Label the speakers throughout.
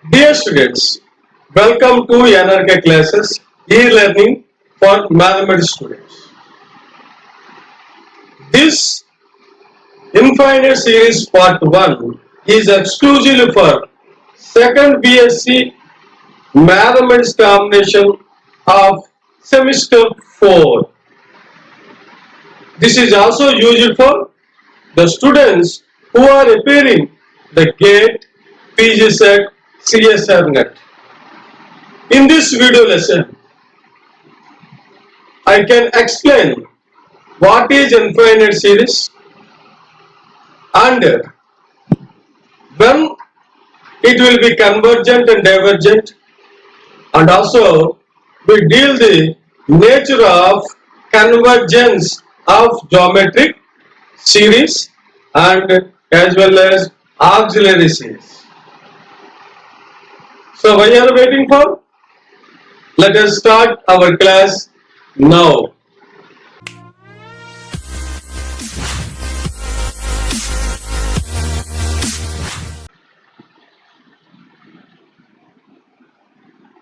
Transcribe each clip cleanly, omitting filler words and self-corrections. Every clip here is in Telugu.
Speaker 1: Dear students, welcome to NRK classes, e-learning for mathematics students. This infinite series part 1 is exclusively for second BSc mathematics combination of semester 4. This is also used for the students who are appearing the GATE, PGCET, CSR net. In this video lesson, I can explain what is infinite series and when it will be convergent and divergent, and also we deal the nature of convergence of geometric series and as well as auxiliary series. So what are you waiting for? Let us start our class now.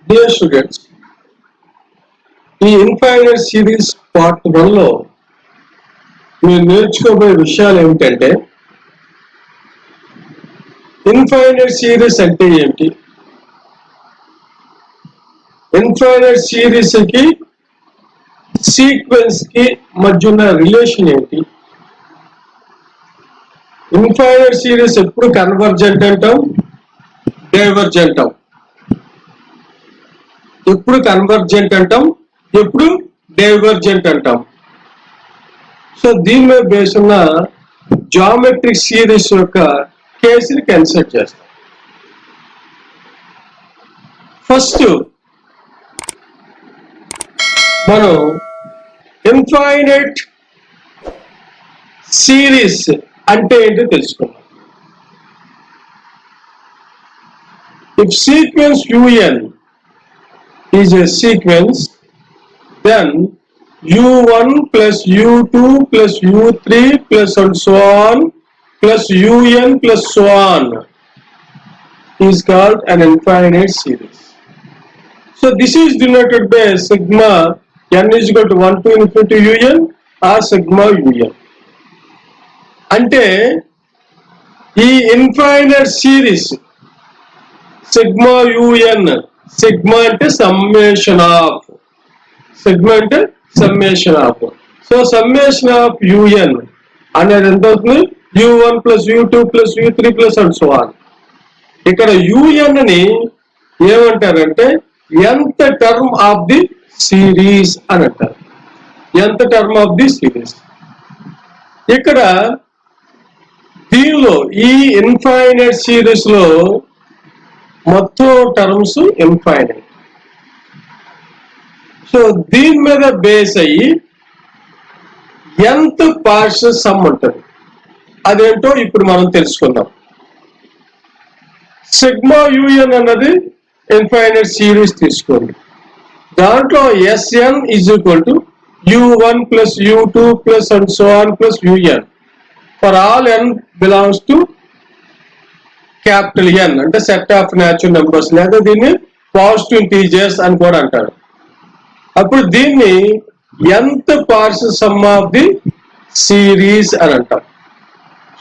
Speaker 1: Dear students, ఈ ఇన్ఫైనైట్ సిరీస్ పార్ట్ 1లో మీరు నేర్చుకోబోయే విషయాలు ఏమిటంటే ఇన్ఫైనైట్ సిరీస్ అంటే ఏమిటి, ఇన్ఫైనైట్ సిరీస్ కి సీక్వెన్స్ కి మధ్య ఉన్న రిలేషన్ ఏంటి, ఇన్ఫైనైట్ సిరీస్ ఎప్పుడు కన్వర్జెంట్ అంటాం, డైవర్జెంట్ అంటాం, ఎప్పుడు కన్వర్జెంట్ అంటాం, ఎప్పుడు డైవర్జెంట్ అంటాం. సో దీని మీద బేస్ ఉన్న జామెట్రిక్ సిరీస్ యొక్క కేసుని కన్సిడర్ చేస్తాం. ఫస్ట్ మనం ఇన్ఫైనైట్ సిరీస్ అంటే ఏంటో తెలుసుకున్నాం. If sequence UN is a sequence, then U1 plus U2 plus U3 plus and so on plus UN plus so on is called an infinite series. So this is denoted by sigma n is equal to 1 to infinity UN or sigma UN. అంటే ఈ infinite series sigma UN, sigma అంటే సమ్మేషన్ ఆఫ్, సిగ్మా అంటే summation of. So summation of UN అనేది ఎంత అవుతుంది, U1 plus U2 plus U3 plus and so on. ఇక్కడ UN ని ఏమంటారంటే nth term of the series అని అంటారు, nth term of the series. ఇక్కడ దీనిలో ఈ ఇన్ఫైనైట్ సిరీస్ లో మొత్తం టర్మ్స్ ఇన్ఫైనైట్. సో దీని మీద బేస్ అయ్యి nth పార్షియల్ సమ్ ఉంటుంది. అదేంటో ఇప్పుడు మనం తెలుసుకుందాం. సిగ్మా UN అన్నది ఇన్ఫైనైట్ సిరీస్ తీసుకోండి. దాంట్లో Sn is equal to U1 plus U2 plus and so on plus UN for all n belongs to capital N, అంటే సెట్ ఆఫ్ న్యాచురల్ నెంబర్స్, లేదా దీన్ని పాజిటివ్ ఇంటీజర్స్ అని కూడా అంటారు. అప్పుడు దీన్ని nth partial some of the series అని అంటాం.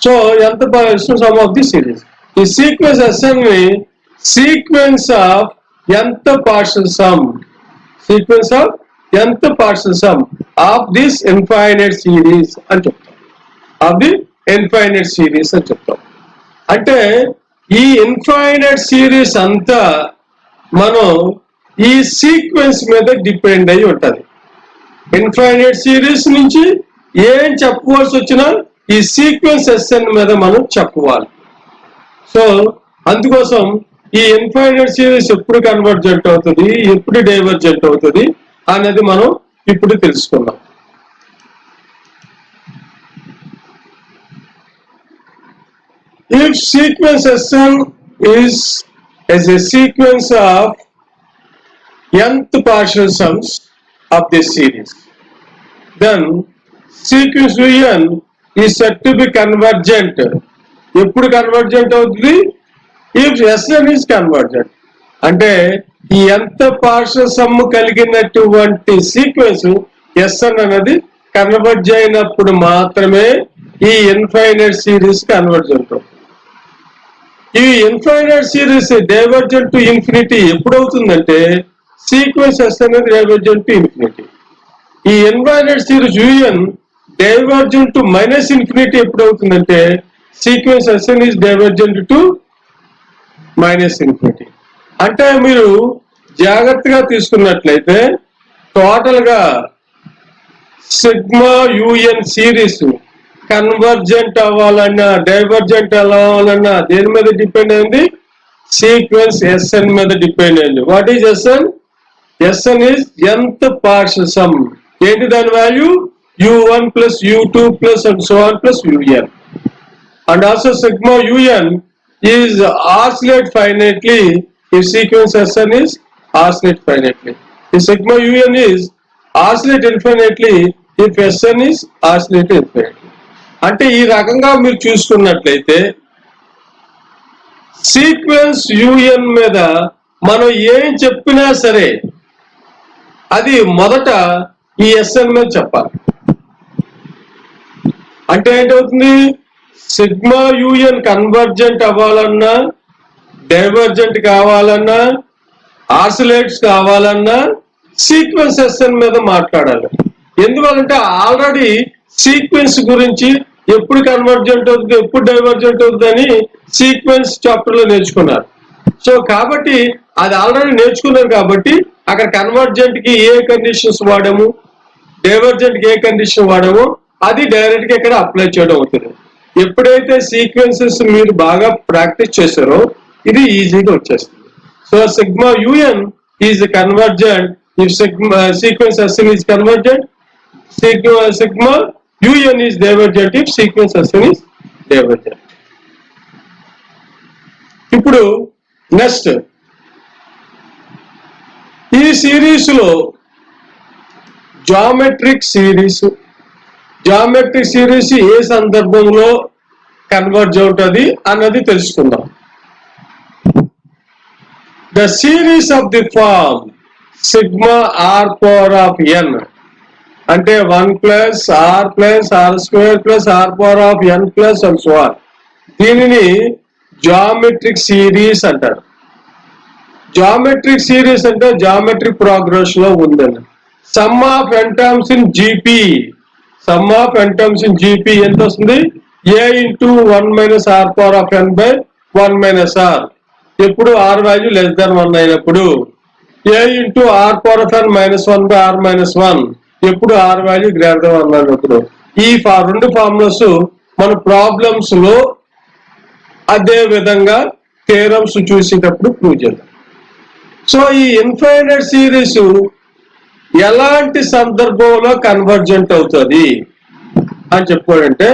Speaker 1: So nth partial some of the series. ఈ సీక్వెన్స్ Sn ని sequence of nth partial some, sequence of nth partial some of this infinite series అని చెప్తాం, ఆఫ్ ది ఇన్ఫైనైట్ సిరీస్ అని చెప్తాం. అంటే ఈ ఇన్ఫైనైట్ సిరీస్ అంతా మనం ఈ సీక్వెన్స్ మీద డిపెండ్ అయి ఉంటది. ఇన్ఫైనైట్ సిరీస్ నుంచి ఏం చెప్పవలసి వచ్చినా ఈ సీక్వెన్స్ Sn మీద మనం చెప్పవాలి. సో అందుకోసం ఈ ఇన్ఫైనైట్ సిరీస్ ఎప్పుడు కన్వర్జెంట్ అవుతుంది, ఎప్పుడు డైవర్జెంట్ అవుతుంది అనేది మనం ఇప్పుడు తెలుసుకుందాం. If sequence Sn is as a sequence of nth partial sums of this series, then sequence UN is said to be convergent. ఎప్పుడు కన్వర్జెంట్ అవుతుంది, ఇఫ్ Sn is convergent. అంటే ఈ ఎంత పార్షల్ సమ్ కలిగినటువంటి సీక్వెన్స్ Sn అనేది కన్వర్జ్ అయినప్పుడు మాత్రమే ఈ ఇన్ఫైనైట్ సిరీస్ కన్వర్జెంట్ అవుతుంది. ఈ infinite series divergent to infinity ఎప్పుడు అవుతుందంటే సీక్వెన్స్ S అనేది డైవర్జెంట్ టు ఇన్ఫినిటీ. ఈ infinite series UN divergent to minus infinity ఎప్పుడు అవుతుందంటే sequence Sn is divergent to minus infinity. అంటే మీరు జాగ్రత్తగా తీసుకున్నట్లయితే టోటల్ గా సిగ్మా UN సిరీస్ కన్వర్జెంట్ అవ్వాలన్నా డైవర్జెంట్ అవ్వాలన్నా దేని మీద డిపెండ్ అయింది? సీక్వెన్స్ Sn మీద డిపెండ్ అయింది. What is Sn? Sn is nth partial some. ఏంటి దాని value? U1 plus U2 plus and so on plus UN. And also sigma UN is oscillate finitely if sequence Sn is oscillate finitely. If sigma UN is oscillate infinitely if Sn is oscillate infinitely. అంటే ఈ రకంగా మీరు చూసుకున్నట్లయితే సీక్వెన్స్ UN మీద మనం ఏం చెప్పినా సరే అది మొదట ఈ Sn మీద చెప్పాలి. అంటే ఏంటవుతుంది? సిగ్మా UN కన్వర్జెంట్ అవ్వాలన్నా డైవర్జెంట్ కావాలన్నా ఆసిలేట్స్ కావాలన్నా సీక్వెన్స్ Sn మీద మాట్లాడాలి. ఎందువల్లంటే ఆల్రెడీ సీక్వెన్స్ గురించి ఎప్పుడు కన్వర్జెంట్ అవుతుంది ఎప్పుడు డైవర్జెంట్ అవుతుంది అని సీక్వెన్స్ చాప్టర్ లో నేర్చుకున్నారు. సో కాబట్టి అది ఆల్రెడీ నేర్చుకున్నారు కాబట్టి అక్కడ కన్వర్జెంట్ కి ఏ కండిషన్స్ వాడాము, డైవర్జెంట్ కి ఏ కండిషన్ వాడాము అది డైరెక్ట్ గా ఇక్కడ అప్లై చేయడం అవుతుంది. ఎప్పుడైతే సీక్వెన్సెస్ మీరు బాగా ప్రాక్టీస్ చేశారో ఇది ఈజీగా వచ్చేస్తుంది. So sigma UN is convergent if sigma sequence Sn is convergent, sigma UN is divergent if sequence Sn is divergent. ఇప్పుడు నెక్స్ట్ ఈ సిరీస్ లో జామెట్రిక్ సిరీస్ ఏ సందర్భంలో కన్వర్జ్ అవుతుంది అన్నది తెలుసుకుందాం. The series of the form sigma r power of n అంటే 1 plus r plus r square plus r power of n plus and so on. దీనిని జామెట్రిక్ సిరీస్ అంటారు. జామెట్రిక్ సిరీస్ అంటే జామెట్రిక్ ప్రోగ్రెస్ లో ఉందండి. Some of n terms in GP, some of n terms in GP ఎంత వస్తుంది? a into 1 minus r power of n by 1 minus r. ఎప్పుడు r వాల్యూ లెస్ దాన్ 1 అయినప్పుడు a into r power of n minus 1 by r minus 1 ఎప్పుడు r వాల్యూ గ్రేటర్ దాన్ 1 అయినప్పుడు. ఈ రెండు ఫార్ములాస్ మన ప్రాబ్లమ్స్ లో అదే విధంగా థియరమ్స్ చూసేటప్పుడు ప్రూవ్ చేద్దాం. సో ఈ ఇన్ఫైనైట్ సిరీస్ ఎలాంటి సందర్భంలో కన్వర్జెంట్ అవుతుంది అని చెప్పుకోవాలంటే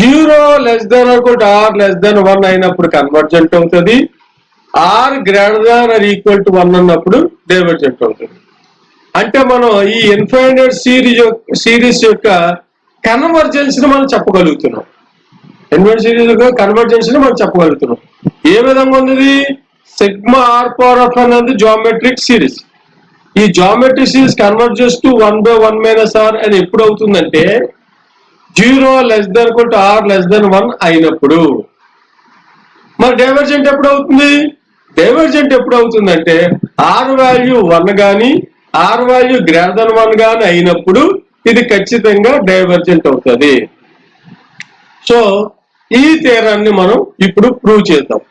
Speaker 1: 0 less than r less than 1 అయినప్పుడు కన్వర్జెంట్ అవుతుంది, r greater than or equal to 1 అన్నప్పుడు డైవర్జెంట్ అవుతుంది. అంటే మనం ఈ ఇన్ఫైనైట్ సిరీస్ యొక్క కన్వర్జెన్స్ ని మనం చెప్పగలుగుతున్నాం. ఇన్ఫైనైట్ సిరీస్ యొక్క కన్వర్జెన్స్ ని మనం చెప్పగలుగుతున్నాం. ఏ విధంగా ఉంది? Sigma r power of n అనేది జామెట్రిక్ సిరీస్. ఈ geometric series converges to 1 by 1 minus r అని ఎప్పుడు అవుతుందంటే 0 less than r less than 1 అయినప్పుడు. మరి డైవర్జెంట్ ఎప్పుడు అవుతుంది? డైవర్జెంట్ ఎప్పుడు అవుతుందంటే r వాల్యూ 1 కానీ r వాల్యూ గ్రేటర్ దాన్ 1 కానీ అయినప్పుడు ఇది ఖచ్చితంగా డైవర్జెంట్ అవుతుంది. సో ఈ థియరాన్ని మనం ఇప్పుడు ప్రూవ్ చేద్దాం.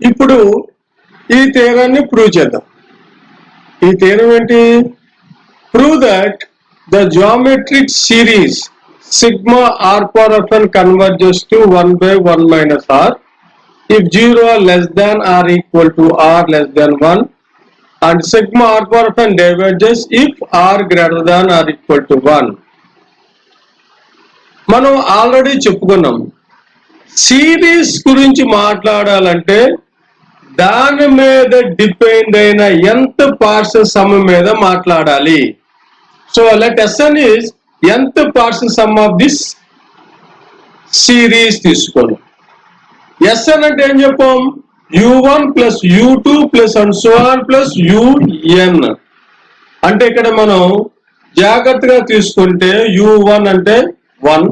Speaker 1: ఇప్పుడు ఈ థియరాన్ని ప్రూవ్ చేద్దాం. ఈ థియరం ఏంటి? Prove that the geometric series sigma r power of n converges to 1 by 1 minus r if 0 less than or equal to r less than 1 and sigma r power of n diverges if r greater than or equal to 1. మనం ఆల్రెడీ చెప్పుకున్నాం సిరీస్ గురించి మాట్లాడాలంటే దాని మీద డిపెండ్ అయిన ఎంత పార్షల్ సమ్ మీద మాట్లాడాలి. So let Sn is nth partial sum of this series తీసుకోండి. Sn అంటే ఏం చెప్పాం? u1 plus u2 plus and so on plus un. అంటే ఇక్కడ మనం జాగ్రత్తగా తీసుకుంటే u1 అంటే 1,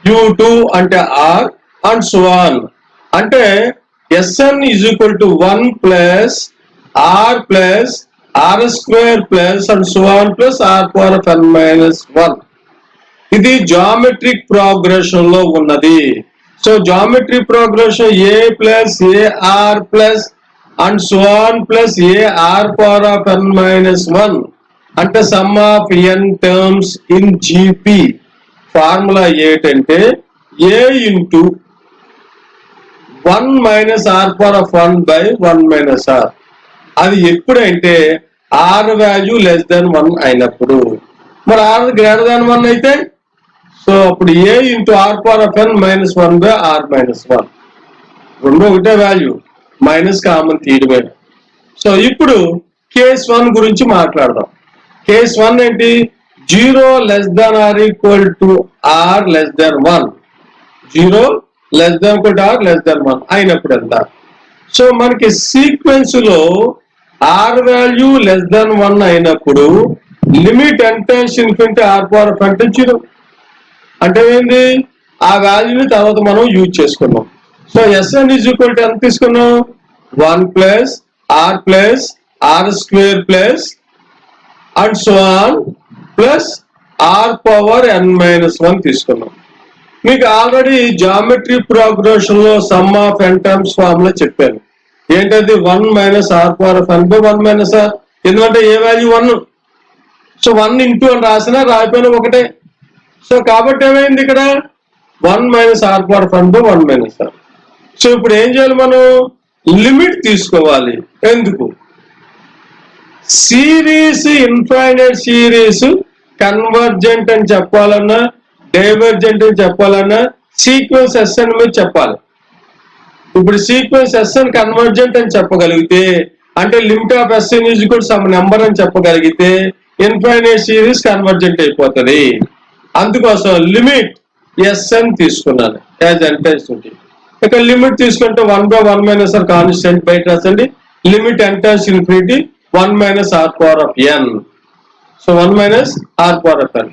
Speaker 1: u2 అంటే r and so on. అంటే Sn is equal to 1 plus r plus r square plus and so on plus r power of n minus 1. ఇది జామెట్రిక్ ప్రోగ్రెషన్ లో ఉన్నది. So geometric progression a plus ar plus and so on plus ar power of n minus 1 అంటే sum of n terms in GP. Formula ఏంటంటే a into 1 minus r power of 1 by 1 minus r. అది ఎప్పుడంటే r వాల్యూ లెస్ దెన్ 1 అయినప్పుడు. మరి r గ్రేటర్ దాన్ 1 అయితే సో అప్పుడు a into r power of n minus 1 by r minus 1. రెండు ఒకటే వాల్యూ, మైనస్ కామన్ తీయడమే. సో ఇప్పుడు కేస్ 1 గురించి మాట్లాడదాం. కేస్ 1 ఏంటి? 0 less than or equal to r less than 1. 0 less than equal to r less than 1 అయినప్పుడు ఎంత? సో మనకి సీక్వెన్స్ లో r వాల్యూ లెస్ దాన్ 1 అయినప్పుడు limit n times infinity r power of n 0. అంటే ఏంది? ఆ వాల్యూని తర్వాత మనం యూజ్ చేసుకున్నాం. So Sn is equal to ఎంత తీసుకున్నాం? 1 plus r plus r square plus and so on plus r power n minus 1 తీసుకున్నాం. మీకు ఆల్రెడీ జామెట్రీ ప్రోగ్రెషన్ లో some of n terms formula చెప్పాను. ఏంటది? 1 minus r power of n by 1 minus r. ఎందుకంటే ఏ వాల్యూ 1. సో 1 ఇంటూ అని రాసినా రాయిపోయినా ఒకటే. సో కాబట్టి ఏమైంది ఇక్కడ? 1 minus r power of n by 1 minus r. So ఇప్పుడు ఏం చేయాలి? మనం లిమిట్ తీసుకోవాలి. ఎందుకు? సిరీస్ ఇన్ఫైనైట్ సిరీస్ కన్వర్జెంట్ అని చెప్పాలన్నా డైవర్జెంట్ అని చెప్పాలన్నా సీక్వెన్స్ Sn మీద చెప్పాలి. ఇప్పుడు సీక్వెన్స్ Sn కన్వర్జెంట్ అని చెప్పగలిగితే అంటే limit of Sn is equal to some number అని చెప్పగలిగితే ఇన్ఫైనైట్ సిరీస్ కన్వర్జెంట్ అయిపోతుంది. అందుకోసం లిమిట్ Sn తీసుకున్నాను యాజ్ ఎంటైసిటీ. ఇక్కడ లిమిట్ తీసుకుంటే 1 బై 1 మైనస్ r కాన్స్టెంట్ బయట రాసండి. Limit n times infinity 1 minus r power of n. So 1 minus r power of n.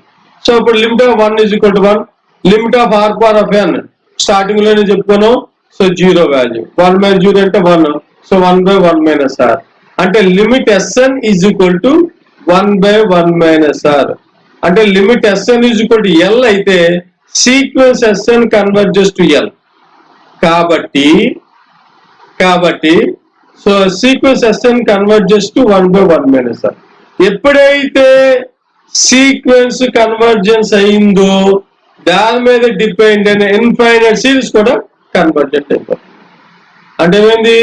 Speaker 1: So ఇప్పుడు limit of 1 is equal to 1. Limit of r power of n starting లోనే చెప్పుకున్నాం. సో 0 వాల్యూ 1 మైనస్ 0 అంటే 1. సో 1 బై 1 మైనస్ r అంటే limit Sn is equal to 1 by 1 minus r. అంటే limit Sn is equal to L అయితే sequence Sn converges to L. కాబట్టి so sequence Sn converges to 1 by 1 minus r. ఎప్పుడైతే సీక్వెన్స్ కన్వర్జెన్స్ అయిందో దాని మీద డిపెండ్ అయిన ఇన్ఫైనైట్ సిరీస్ కూడా కన్వర్జెంట్ అయిపోతుంది. అంటే ఏమైంది?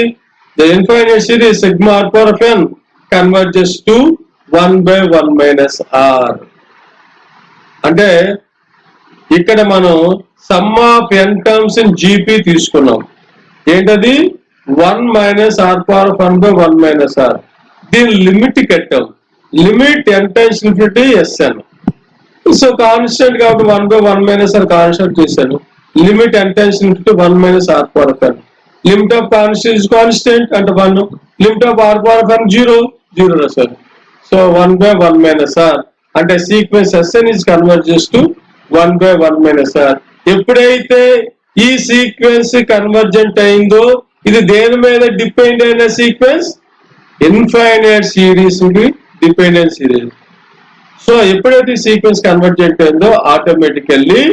Speaker 1: The infinite series sigma r power of n converges to 1 by 1 minus r. అంటే ఇక్కడ మనం some of n terms in GP తీసుకున్నాం. ఏంటది? 1 minus r power of 1 by 1 minus r. దీని లిమిట్ కట్టాం. Limit n times infinity Sn. So constant కాబట్టి 1 బై 1 మైనస్ r కాన్స్టెంట్ చేశాను. Limit n times infinity 1 minus r power of n. Limit of constant అంటే 1. Limit of r power of n 0 రాశాను. సో 1 బై 1 మైనస్ r అంటే sequence Sn is converges to 1 by 1 minus r. ఎప్పుడైతే ఈ సీక్వెన్స్ కన్వర్జెంట్ అయిందో ఇది దేని మీద డిపెండ్ అయిన సీక్వెన్స్? ఇన్ఫైనైట్ సిరీస్ కి డిపెండెంట్ సిరీస్. సో ఎప్పుడైతే సీక్వెన్స్ కన్వర్జెంట్ అయిందో automatically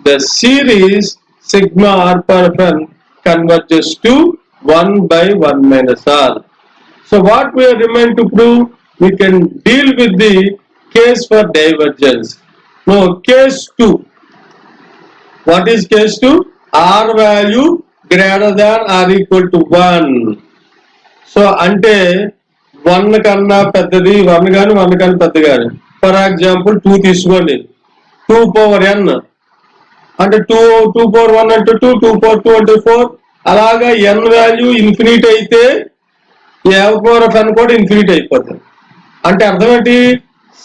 Speaker 1: the series sigma r power of n converges to 1 by 1 minus r. So what we are remain to prove? We can deal with the case for divergence. Now case 2. What is case 2? R value greater than or equal to 1. So ante 1 కన్నా పెద్దది 1 గాని 1 కన్నా పెద్దది గాని. ఫర్ ఎగ్జాంపుల్ 2 తీసుకోండి. 2 పవర్ n అంటే 2 పవర్ 1 అంటే 2, 2 పవర్ 2 అంటే 4. అలాగా n వాల్యూ ఇన్ఫినిట్ అయితే l పవర్ ఆఫ్ n కూడా ఇన్ఫినిట్ అయిపోతుంది. అంటే అర్థం ఏంటి?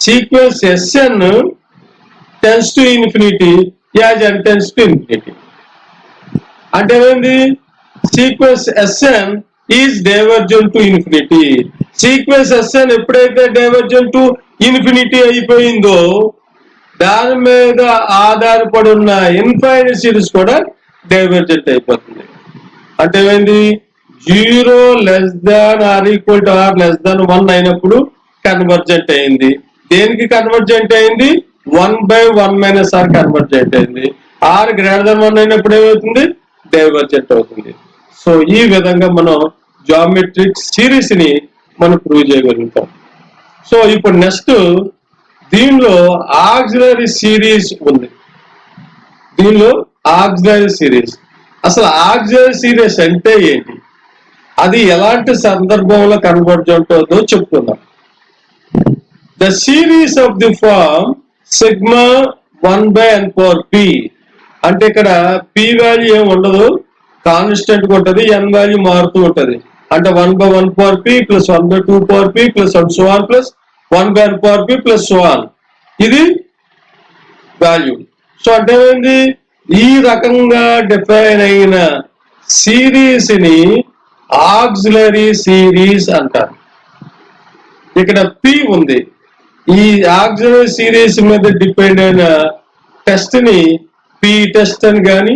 Speaker 1: Sequence Sn tends to infinity as n tends to infinity. అంటే ఏంది? Sequence Sn is divergent to infinity. Sequence Sn ఎప్పుడైతే డైవర్జెంట్ టు ఇన్ఫినిటీ అయిపోయిందో దాని మీద ఆధారపడి ఉన్న ఇన్ఫైనైట్ సిరీస్ కూడా డైవర్జెంట్ అయిపోతుంది. అంటే ఏంది? 0 less than or equal to or less than 1 అయినప్పుడు కన్వర్జెంట్ అయింది. దేనికి కన్వర్జెంట్ అయింది? 1/1 minus r కన్వర్జెంట్ అయింది. r గ్రేటర్ దెన్ 1 అయినప్పుడు ఏమవుతుంది? డైవర్జెంట్ అవుతుంది. సో ఈ విధంగా మనం జామెట్రిక్ సిరీస్ ని మనం ప్రూవ్ చేయగలుగుతాం. సో ఇప్పుడు నెక్స్ట్ దీనిలో ఆక్సిలరీ సిరీస్ ఉంది. దీనిలో ఆక్సిలరీ సిరీస్, అసలు ఆక్సిలరీ సిరీస్ అంటే ఏంటి, అది ఎలాంటి సందర్భంలో కన్వర్జెంట్ అవుతుందో చెప్తున్నాం. The series of the form sigma 1/n/p. అంటే ఇక్కడ p వాల్యూ ఏమి ఉండదు, కాన్స్టెంట్ ఉంటది, n వాల్యూ మారుతూ ఉంటది. అంటే 1/1/p plus 1/2/p plus so on plus 1/n/p plus so on. ఇది వాల్యూ. సో అంటే ఏంటి? ఈ రకంగా డిఫైన్ అయిన సిరీస్ ని ఆక్సిలరీ సిరీస్ అంటారు. ఇక్కడ p ఉంది. ఈ ఆక్సిలరీ సిరీస్ మీద డిపెండ్ అయిన టెస్ట్ ని p టెస్ట్ అని కానీ,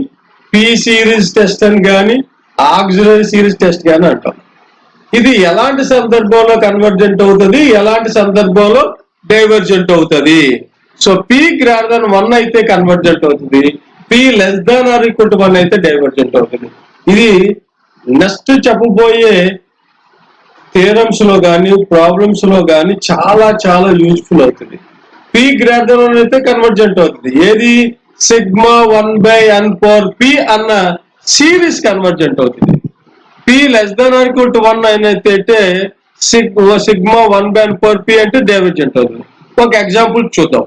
Speaker 1: p సిరీస్ టెస్ట్ అని కానీ, ఆక్సిలరీ సిరీస్ టెస్ట్ కానీ అంటాం. ఇది ఎలాంటి సందర్భంలో కన్వర్జెంట్ అవుతుంది, ఎలాంటి సందర్భంలో డైవర్జెంట్ అవుతుంది? సో p గ్రేటర్ దెన్ 1 అయితే కన్వర్జెంట్ అవుతుంది, p less than or equal to 1 అయితే డైవర్జెంట్ అవుతుంది. ఇది నెక్స్ట్ చెప్పబోయే థియరమ్స్ లో కానీ ప్రాబ్లమ్స్ లో కానీ చాలా చాలా యూజ్ఫుల్ అవుతుంది. p గ్రేటర్ దెన్ 1 అయితే కన్వర్జెంట్ అవుతుంది. ఏది? సిగ్మా 1/n/p అన్న సిరీస్ కన్వర్జెంట్ అవుతుంది. p less than or equal to 1 అయితే సిగ్మా 1/n/p అంటే డైవర్జెంట్ అవుతుంది. ఒక ఎగ్జాంపుల్ చూద్దాం.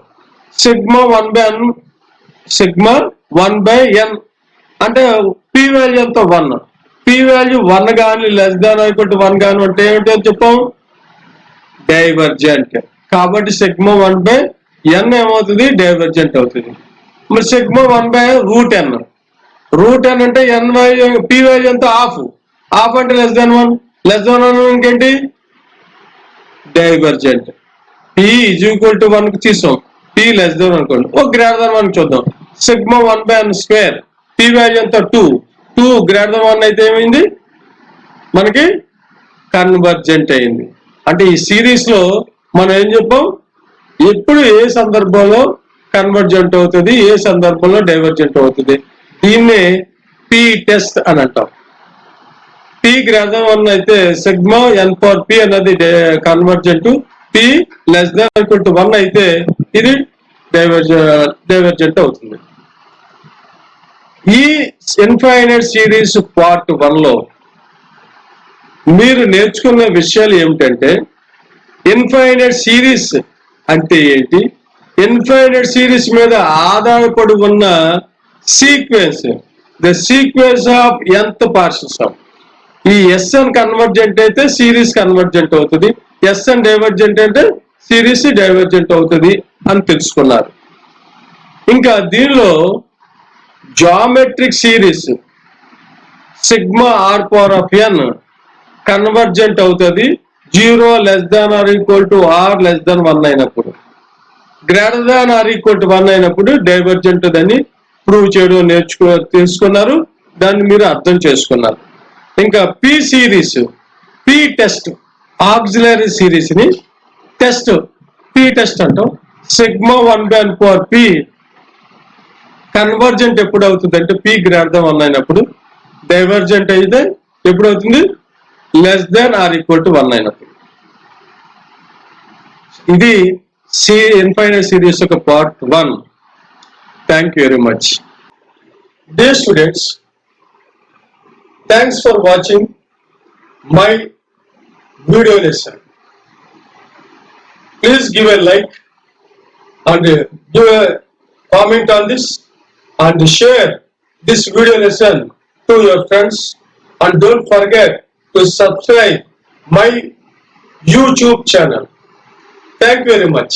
Speaker 1: సిగ్మా 1/n అంటే p వాల్యూ ఎంత? 1. p వాల్యూ 1 కానీ less than or equal to 1 కానీ అంటే ఏమిటో చెప్పాం? డైవర్జెంట్. కాబట్టి సిగ్మా 1/n ఏమవుతుంది? డైవర్జెంట్ అవుతుంది. మరి సిగ్మా 1/√n. √n అంటే n వాల్యూ, p వాల్యూ ఎంత? హాఫ్ అంటే లెస్ దాన్ 1. లెస్ దాన్ 1 ఇంకేంటి? Divergent. p is equal to 1 కి తీసాం, p లెస్ దాన్ అనుకోండి. ఓ గ్రేటర్ దాన్ 1 చూద్దాం. Sigma 1/n². p వాల్యూ ఎంత? 2 గ్రేటర్ దాన్ 1 అయితే ఏమైంది? మనకి కన్వర్జెంట్ అయింది. అంటే ఈ సిరీస్ లో మనం ఏం చెప్పాం? ఎప్పుడు ఏ సందర్భంలో కన్వర్జెంట్ అవుతుంది, ఏ సందర్భంలో డైవర్జెంట్ అవుతుంది, దీన్నే p టెస్ట్ అని అంటాం. p గ్రేటర్ దెన్ 1 అయితే సిగ్మా n/p అన్నది convergent, p less than equal to 1 అయితే ఇది డైవర్జెంట్ అవుతుంది. ఈ ఇన్ఫైనైట్ సిరీస్ పార్ట్ 1 లో మీరు నేర్చుకున్న విషయాలు ఏమిటంటే, ఇన్ఫైనైట్ సిరీస్ అంటే ఏంటి, ఇన్ఫైనైట్ సిరీస్ మీద ఆధారపడి ఉన్న sequence, the sequence of nth partial some. ఈ Sn కన్వర్జెంట్ అయితే సిరీస్ కన్వర్జెంట్ అవుతుంది, Sn డైవర్జెంట్ అంటే సిరీస్ డైవర్జెంట్ అవుతుంది అని తెలుసుకున్నారు. ఇంకా దీనిలో geometric series sigma r⁴n convergent అవుతుంది 0 less than or equal to r less than 1 అయినప్పుడు. Greater than or equal to 1 అయినప్పుడు డైవర్జెంట్ అని ప్రూవ్ చేయడం తెలుసుకున్నారు, దాన్ని మీరు అర్థం చేసుకున్నారు. ఇంకా p series, p test, auxiliary series ని టెస్ట్, p టెస్ట్ అంటాం. సిగ్మా 1/n/p కన్వర్జెంట్ ఎప్పుడు అవుతుంది అంటే p గ్రేటర్ దాన్ 1 అయినప్పుడు. డైవర్జెంట్ అయితే ఎప్పుడు అవుతుంది? Less than or equal to 1 అయినప్పుడు. ఇది ఇన్ఫైనైట్ సిరీస్ యొక్క part 1. Thank you very much. Dear students, thanks for watching my video lesson. Please give a like and give a comment on this and share this video lesson to your friends, and don't forget to subscribe my YouTube channel. Thank you very much.